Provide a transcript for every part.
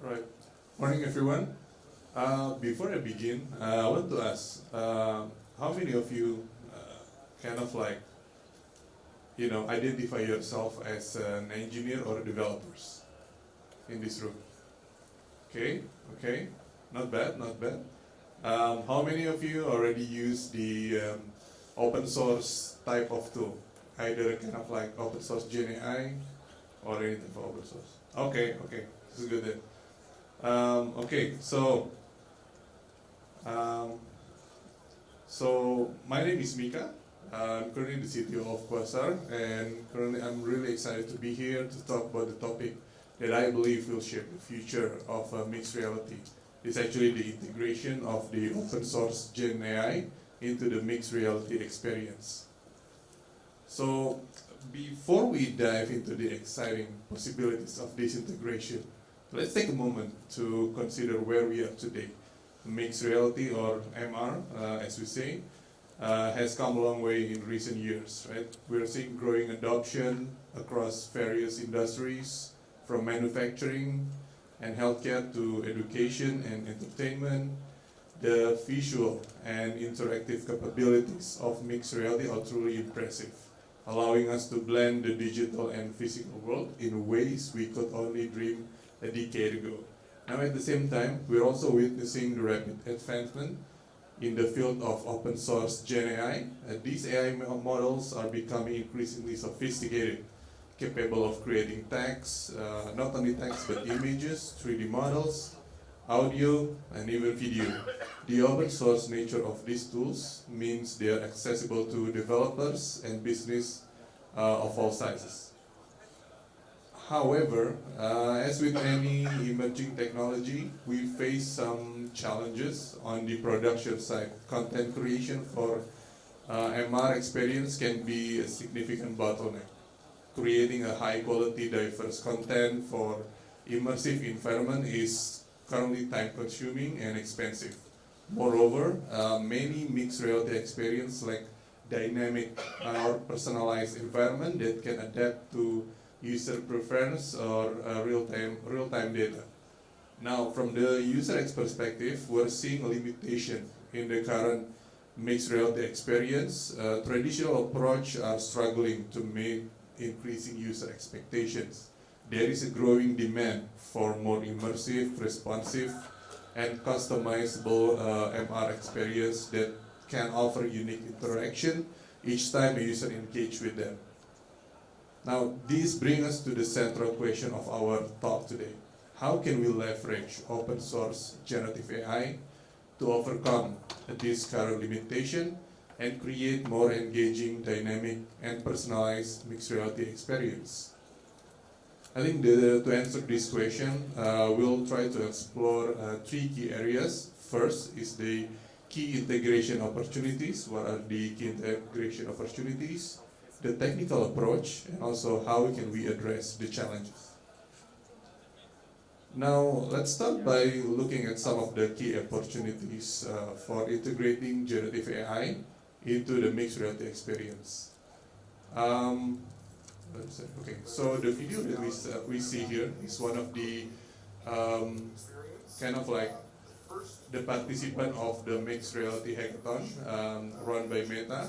Right. Morning, everyone. Before I begin, I want to ask, how many of you kind of like, identify yourself as an engineer or developers in this room? Okay, okay, not bad, not bad. How many of you already use the open source type of tool? Either kind of like open source Gen AI or anything for open source. Okay, okay, this is good then. Okay, um, so my name is Mika. I'm currently the CTO of Quasar, and currently I'm really excited to be here to talk about the topic that I believe will shape the future of mixed reality. It's actually the integration of the open source Gen AI into the mixed reality experience. So before we dive into the exciting possibilities of this integration, let's take a moment to consider where we are today. Mixed reality, or MR, as we say, has come a long way in recent years, right? We're seeing growing adoption across various industries, from manufacturing and healthcare to education and entertainment. The visual and interactive capabilities of mixed reality are truly impressive, allowing us to blend the digital and physical world in ways we could only dream a decade ago. Now, at the same time, we're also witnessing the rapid advancement in the field of open source Gen AI. These AI models are becoming increasingly sophisticated, capable of creating text, not only text but images, 3D models, audio, and even video. The open source nature of these tools means they are accessible to developers and business of all sizes. However, as with any emerging technology, we face some challenges on the production side. Content creation for MR experience can be a significant bottleneck. Creating a high quality, diverse content for immersive environment is currently time consuming and expensive. Moreover, many mixed reality experience like dynamic or personalized environment that can adapt to user preference or real-time data. Now, from the user perspective, we're seeing a limitation in the current mixed reality experience. Traditional approach are struggling to meet increasing user expectations. There is a growing demand for more immersive, responsive, and customizable MR experience that can offer unique interaction each time a user engages with them. Now, this brings us to the central question of our talk today. How can we leverage open source generative AI to overcome this current limitation and create more engaging, dynamic, and personalized mixed reality experience? I think to answer this question, we'll try to explore three key areas. First is the key integration opportunities. What are the key integration opportunities? The technical approach, and also how can we address the challenges. Now, let's start by looking at some of the key opportunities for integrating generative AI into the mixed reality experience. Okay, so the video that we see here is one of the kind of like the participant of the mixed reality hackathon run by Meta.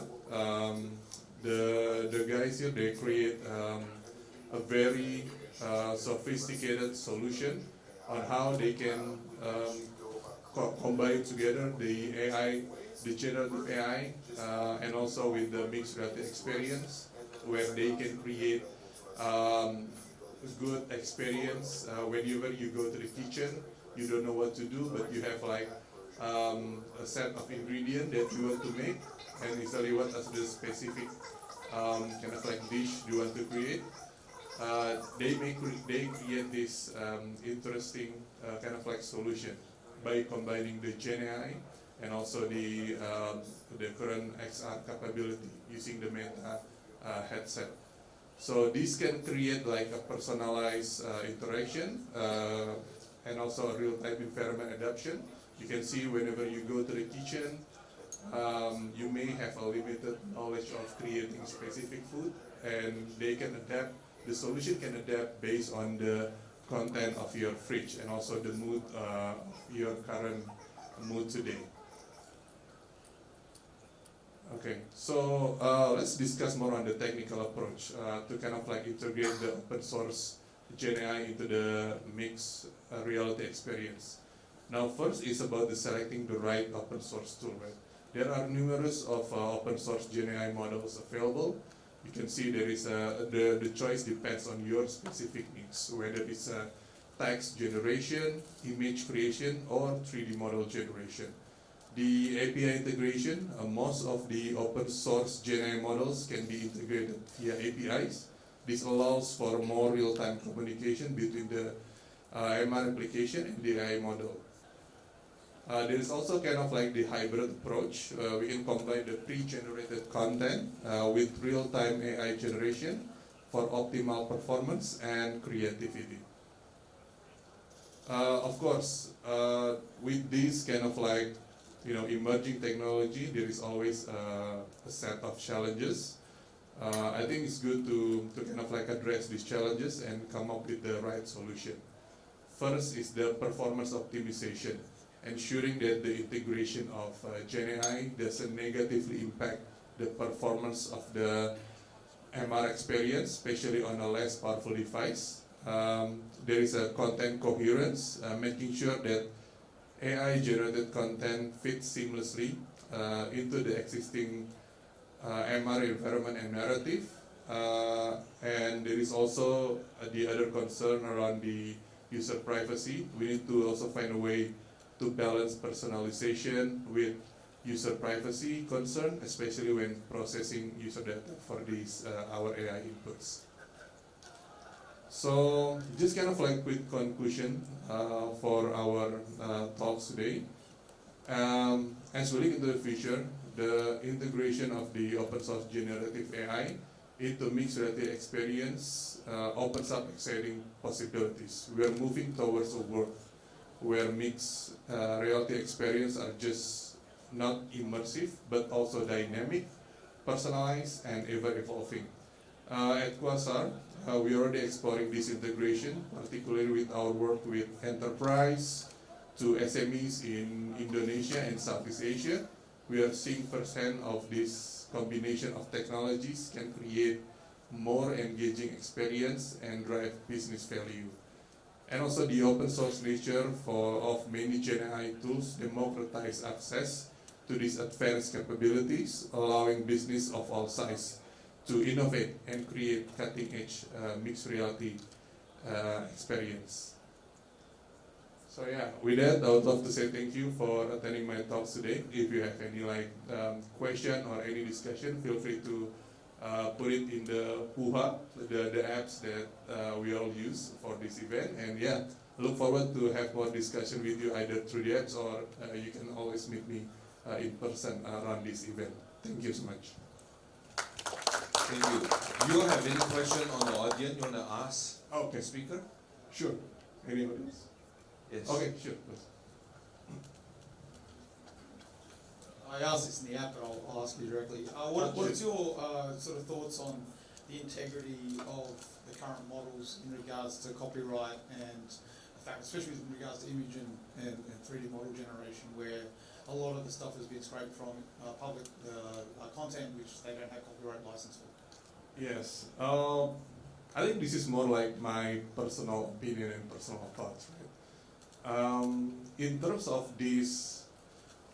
The guys here, they create a very sophisticated solution on how they can combine together the AI, the generative AI, and also with the mixed reality experience, where they can create a good experience. Whenever you go to the kitchen, you don't know what to do, but you have like a set of ingredients that you want to make, and it's only what as the specific kind of like dish you want to create. They create this interesting kind of like solution by combining the Gen AI and also the current XR capability using the Meta headset. So this can create like a personalized interaction and also a real-time environment adaptation. You can see whenever you go to the kitchen, you may have a limited knowledge of creating specific food, and they can adapt. The solution can adapt based on the content of your fridge and also the mood of your current mood today. Okay, so let's discuss more on the technical approach to kind of like integrate the open source Gen AI into the mixed reality experience. Now, first is about the selecting the right open source tool, right? There are numerous of open source Gen AI models available. You can see there is the choice depends on your specific needs, whether it's text generation, image creation, or 3D model generation. The API integration, most of the open source Gen AI models can be integrated via APIs. This allows for more real-time communication between the MR application and the AI model. There is also kind of like the hybrid approach. We can combine the pre-generated content with real-time AI generation for optimal performance and creativity. Of course, with this kind of like emerging technology, there is always a set of challenges. I think it's good to kind of like address these challenges and come up with the right solution. First is the performance optimization, ensuring that the integration of Gen AI doesn't negatively impact the performance of the MR experience, especially on a less powerful device. There is a content coherence, making sure that AI generated content fits seamlessly into the existing MR environment and narrative. And there is also the other concern around the user privacy. We need to also find a way to balance personalization with user privacy concern, especially when processing user data for these our AI inputs. So just kind of like quick conclusion for our talks today. As we look into the future, the integration of the open source generative AI into mixed reality experience opens up exciting possibilities. We are moving towards a world where mixed reality experience are just not immersive, but also dynamic, personalized, and ever-evolving. At Quasar, we are already exploring this integration, particularly with our work with enterprise to SMEs in Indonesia and Southeast Asia. We are seeing firsthand of this combination of technologies can create more engaging experience and drive business value. And also the open source nature of many Gen AI tools democratize access to these advanced capabilities, allowing business of all sizes to innovate and create cutting-edge mixed reality experience. So yeah, with that, I would love to say thank you for attending my talks today. If you have any question or any discussion, feel free to put it in the PUHA, the apps that we all use for this event. And yeah, look forward to have more discussion with you either through the apps or you can always meet me in person around this event. Thank you so much. Thank you. Do you have any question on the audience you want to ask the speaker? Sure. Anybody else? Yes. Okay, sure. Please. I asked this in the app, but I'll ask you directly. What's your sort of thoughts on the integrity of the current models in regards to copyright and the fact, especially in regards to image and 3D model generation, where a lot of the stuff has been scraped from public content which they don't have copyright license for? Yes. I think this is more like my personal opinion and personal thoughts, right? In terms of this,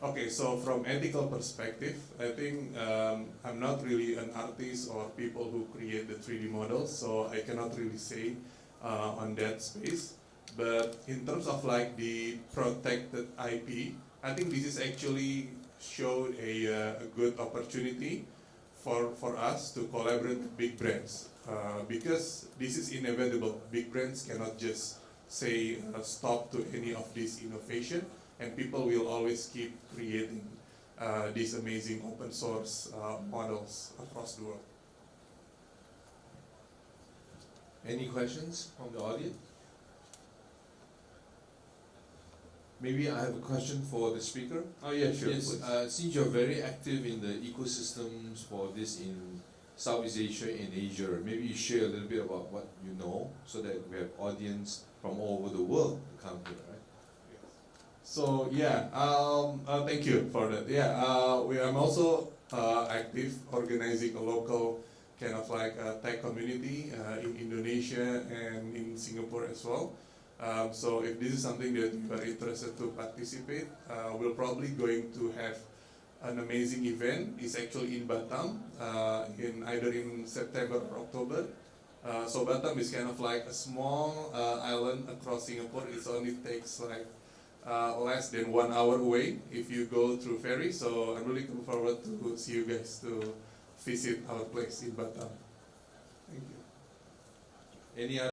okay, so from ethical perspective, I think I'm not really an artist or people who create the 3D models, so I cannot really say on that space. But in terms of like the protected IP, I think this is actually showed a good opportunity for us to collaborate with big brands because this is inevitable. Big brands cannot just say stop to any of this innovation, and people will always keep creating these amazing open source models across the world. Any questions from the audience? Maybe I have a question for the speaker. Oh yeah, sure. Yes, since you're very active in the ecosystems for this in Southeast Asia and Asia. Maybe you share a little bit about what you know, so that we have audience from all over the world to come here, right? So yeah, thank you for that. Yeah, I'm also active organizing a local kind of like a tech community in Indonesia and in Singapore as well. So if this is something that you are interested to participate, we're probably going to have an amazing event. It's actually in Batam, in either in September or October. So Batam is kind of like a small island across Singapore. It only takes like less than 1 hour away if you go through ferry. So I'm really looking forward to see you guys to visit our place in Batam. Thank you. Any other